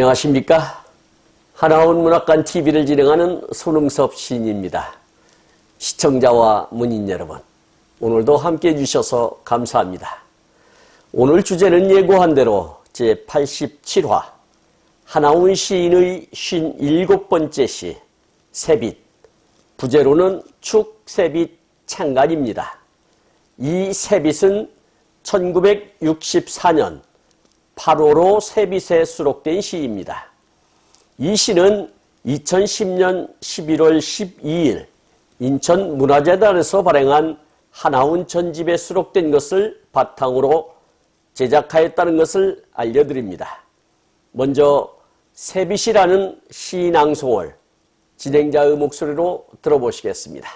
안녕하십니까? 하나원 문학관 TV를 진행하는 손흥섭 시인입니다. 시청자와 문인 여러분, 오늘도 함께해 주셔서 감사합니다. 오늘 주제는 예고한 대로 제87화 하나원 시인의 57번째 시 새빛, 부제로는 축새빛 창간입니다. 이 새빛은 1964년 8월호 새빛에 수록된 시입니다. 이 시는 2010년 11월 12일 인천문화재단에서 발행한 하나원 전집에 수록된 것을 바탕으로 제작하였다는 것을 알려드립니다. 먼저 새빛이라는 시낭송을 진행자의 목소리로 들어보시겠습니다.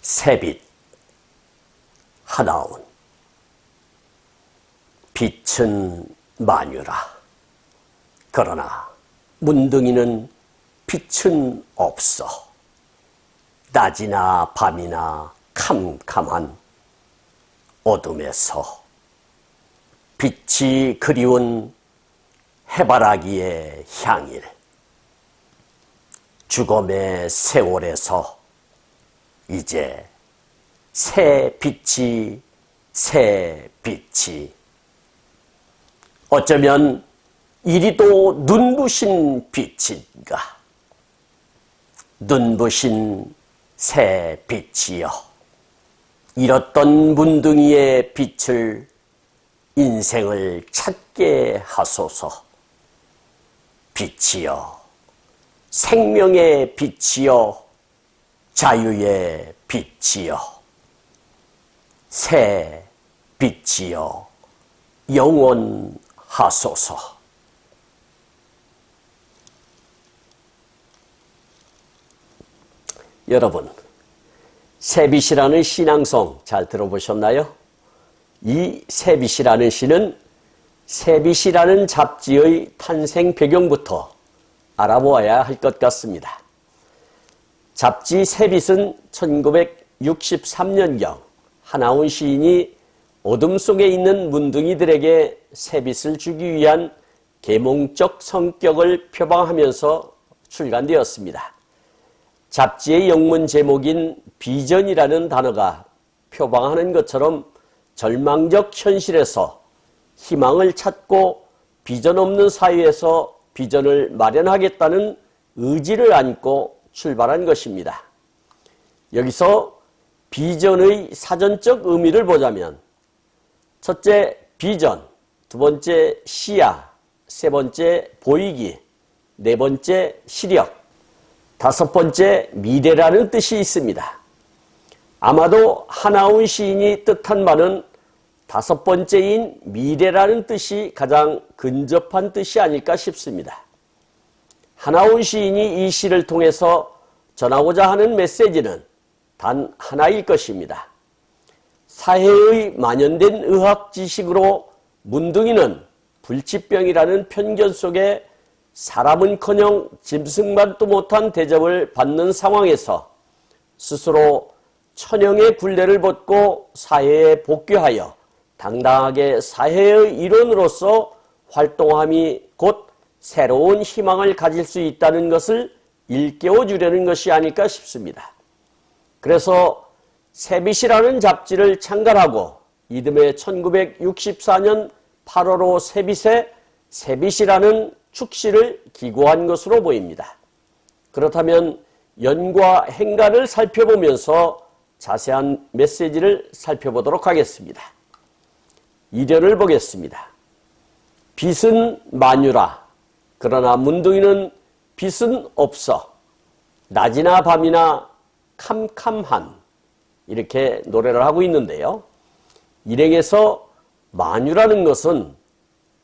새빛, 하나원. 빛은 만유라. 그러나 문둥이는 빛은 없어. 낮이나 밤이나 캄캄한 어둠에서 빛이 그리운 해바라기의 향일, 죽음의 세월에서 이제 새 빛이 어쩌면 이리도 눈부신 빛인가. 눈부신 새 빛이여, 잃었던 문둥이의 빛을 인생을 찾게 하소서. 빛이여, 생명의 빛이여, 자유의 빛이여, 새 빛이여, 영원하소서. 여러분, 새빛이라는 시낭송 잘 들어보셨나요? 이 새빛이라는 시는 새빛이라는 잡지의 탄생 배경부터 알아보아야 할 것 같습니다. 잡지 새빛은 1963년경 하나원 시인이 어둠 속에 있는 문둥이들에게 새빛을 주기 위한 계몽적 성격을 표방하면서 출간되었습니다. 잡지의 영문 제목인 비전이라는 단어가 표방하는 것처럼 절망적 현실에서 희망을 찾고 비전 없는 사회에서 비전을 마련하겠다는 의지를 안고 출발한 것입니다. 여기서 비전의 사전적 의미를 보자면 첫째 비전, 두 번째 시야, 세 번째 보이기, 네 번째 시력, 다섯 번째 미래라는 뜻이 있습니다. 아마도 하나원 시인이 뜻한 바는 다섯 번째인 미래라는 뜻이 가장 근접한 뜻이 아닐까 싶습니다. 하나원 시인이 이 시를 통해서 전하고자 하는 메시지는 단 하나일 것입니다. 사회의 만연된 의학 지식으로 문둥이는 불치병이라는 편견 속에 사람은커녕 짐승만도 못한 대접을 받는 상황에서 스스로 천형의 굴레를 벗고 사회에 복귀하여 당당하게 사회의 일원으로서 활동함이 곧 새로운 희망을 가질 수 있다는 것을 일깨워 주려는 것이 아닐까 싶습니다. 그래서 새빛이라는 잡지를 창간하고 이듬해 1964년 8월호 새빛에 새빛이라는 축시를 기고한 것으로 보입니다. 그렇다면 연과 행간을 살펴보면서 자세한 메시지를 살펴보도록 하겠습니다. 이련을 보겠습니다. 빛은 만유라. 그러나 문둥이는 빛은 없어. 낮이나 밤이나 캄캄한. 이렇게 노래를 하고 있는데요. 일행에서 만유라는 것은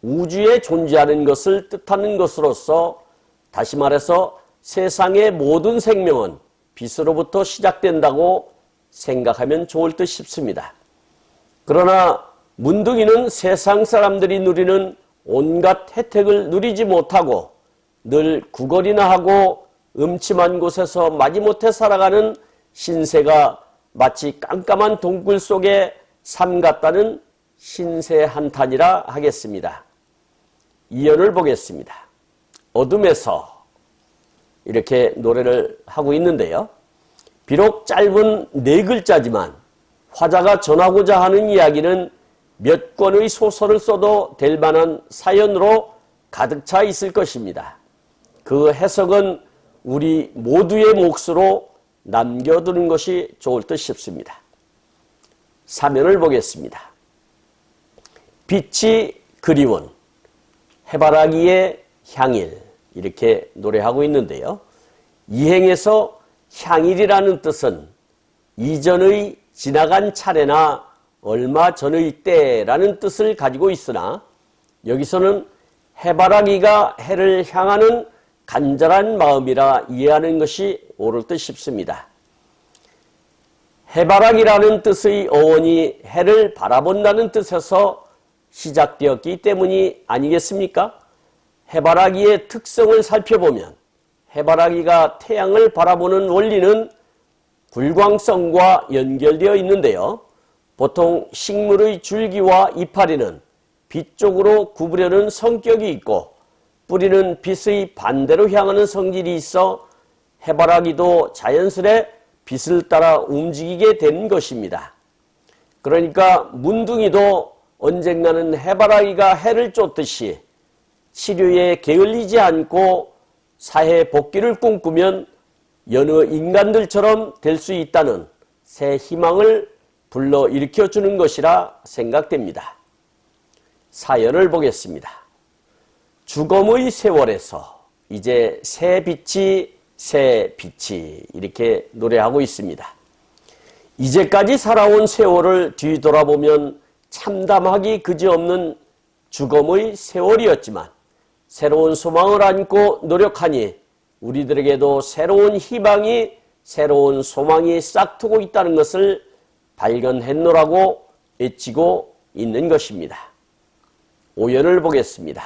우주에 존재하는 것을 뜻하는 것으로서 다시 말해서 세상의 모든 생명은 빛으로부터 시작된다고 생각하면 좋을 듯 싶습니다. 그러나 문둥이는 세상 사람들이 누리는 온갖 혜택을 누리지 못하고 늘 구걸이나 하고 음침한 곳에서 마지못해 살아가는 신세가 마치 깜깜한 동굴 속의 삶 같다는 신세한탄이라 하겠습니다. 이연을 보겠습니다. 어둠에서 이렇게 노래를 하고 있는데요. 비록 짧은 4글자지만 화자가 전하고자 하는 이야기는 몇 권의 소설을 써도 될 만한 사연으로 가득 차 있을 것입니다. 그 해석은 우리 모두의 몫으로 남겨두는 것이 좋을 듯 싶습니다. 사면을 보겠습니다. 빛이 그리운 해바라기의 향일, 이렇게 노래하고 있는데요. 이행에서 향일이라는 뜻은 이전의 지나간 차례나 얼마 전의 때라는 뜻을 가지고 있으나 여기서는 해바라기가 해를 향하는 간절한 마음이라 이해하는 것이 옳을 듯 싶습니다. 해바라기라는 뜻의 어원이 해를 바라본다는 뜻에서 시작되었기 때문이 아니겠습니까? 해바라기의 특성을 살펴보면 해바라기가 태양을 바라보는 원리는 불광성과 연결되어 있는데요. 보통 식물의 줄기와 이파리는 빛 쪽으로 구부려는 성격이 있고 뿌리는 빛의 반대로 향하는 성질이 있어 해바라기도 자연스레 빛을 따라 움직이게 된 것입니다. 그러니까 문둥이도 언젠가는 해바라기가 해를 쫓듯이 치료에 게을리지 않고 사회 복귀를 꿈꾸면 여느 인간들처럼 될 수 있다는 새 희망을 불러일으켜주는 것이라 생각됩니다. 사연을 보겠습니다. 죽음의 세월에서 이제 새 빛이 이렇게 노래하고 있습니다. 이제까지 살아온 세월을 뒤돌아보면 참담하기 그지없는 죽음의 세월이었지만 새로운 소망을 안고 노력하니 우리들에게도 새로운 희망이, 새로운 소망이 싹트고 있다는 것을 발견했노라고 외치고 있는 것입니다. 오연을 보겠습니다.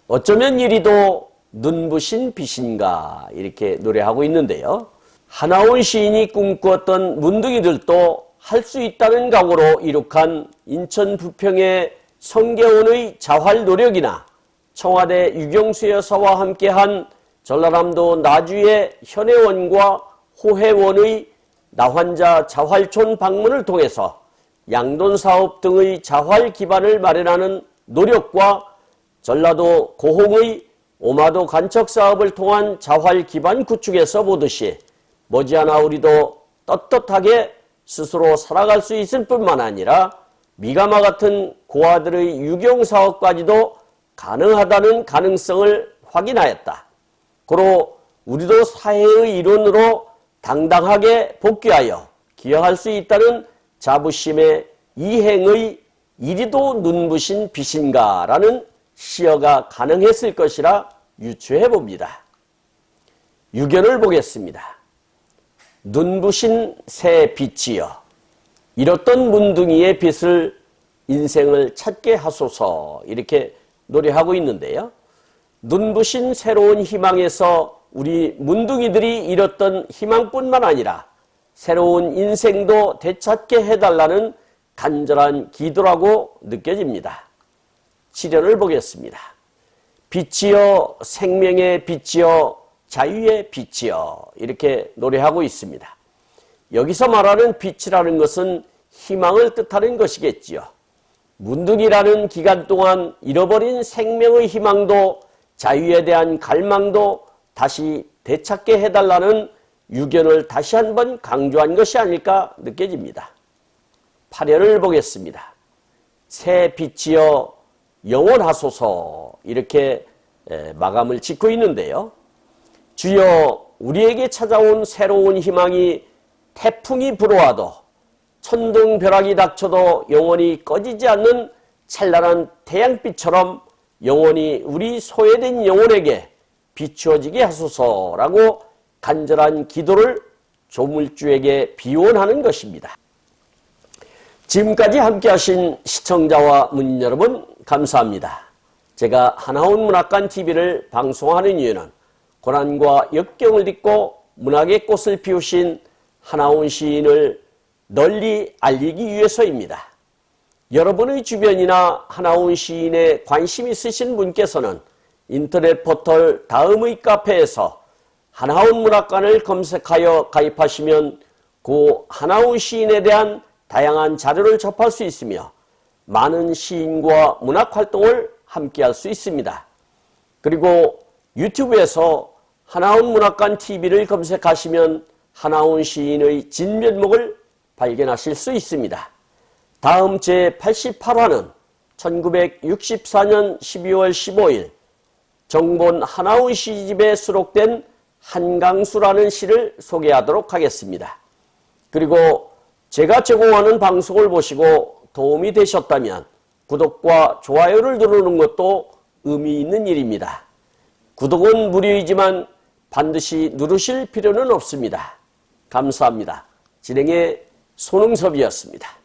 어쩌면 이리도 눈부신 빛인가, 이렇게 노래하고 있는데요. 하나원 시인이 꿈꾸었던 문둥이들도 할 수 있다는 각오로 이룩한 인천 부평의 성계원의 자활 노력이나 청와대 유경수 여사와 함께한 전라남도 나주의 현혜원과 호혜원의 나환자 자활촌 방문을 통해서 양돈사업 등의 자활 기반을 마련하는 노력과 전라도 고흥의 오마도 간척사업을 통한 자활 기반 구축에서 보듯이 머지않아 우리도 떳떳하게 스스로 살아갈 수 있을 뿐만 아니라 미가마 같은 고아들의 유경사업까지도 가능하다는 가능성을 확인하였다. 고로 우리도 사회의 일원으로 당당하게 복귀하여 기여할 수 있다는 자부심에 이행의 이리도 눈부신 빛인가 라는 시어가 가능했을 것이라 유추해 봅니다. 유견을 보겠습니다. 눈부신 새 빛이여 잃었던 문둥이의 빛을 인생을 찾게 하소서, 이렇게 노래하고 있는데요. 눈부신 새로운 희망에서 우리 문둥이들이 잃었던 희망뿐만 아니라 새로운 인생도 되찾게 해달라는 간절한 기도라고 느껴집니다. 시련을 보겠습니다. 빛이여 생명의 빛이여 자유의 빛이여, 이렇게 노래하고 있습니다. 여기서 말하는 빛이라는 것은 희망을 뜻하는 것이겠지요. 문둥이라는 기간 동안 잃어버린 생명의 희망도 자유에 대한 갈망도 다시 되찾게 해달라는 유견을 다시 한번 강조한 것이 아닐까 느껴집니다. 8열을 보겠습니다. 새 빛이여 영원하소서, 이렇게 마감을 짓고 있는데요. 주여 우리에게 찾아온 새로운 희망이 태풍이 불어와도 천둥벼락이 닥쳐도 영원히 꺼지지 않는 찬란한 태양빛처럼 영원히 우리 소외된 영혼에게 비추어지게 하소서라고 간절한 기도를 조물주에게 비원하는 것입니다. 지금까지 함께하신 시청자와 문인 여러분 감사합니다. 제가 하나원 문학관 TV를 방송하는 이유는 고난과 역경을 딛고 문학의 꽃을 피우신 하나원 시인을 널리 알리기 위해서입니다. 여러분의 주변이나 하나훈 시인에 관심 있으신 분께서는 인터넷 포털 다음의 카페에서 하나훈 문학관을 검색하여 가입하시면 고 하나훈 시인에 대한 다양한 자료를 접할 수 있으며 많은 시인과 문학활동을 함께할 수 있습니다. 그리고 유튜브에서 하나훈 문학관 TV를 검색하시면 하나훈 시인의 진면목을 발견하실 수 있습니다. 다음 제88화는 1964년 12월 15일 정본 하나훈 시집에 수록된 한강수라는 시를 소개하도록 하겠습니다. 그리고 제가 제공하는 방송을 보시고 도움이 되셨다면 구독과 좋아요를 누르는 것도 의미 있는 일입니다. 구독은 무료이지만 반드시 누르실 필요는 없습니다. 감사합니다. 진행의 손흥섭이었습니다.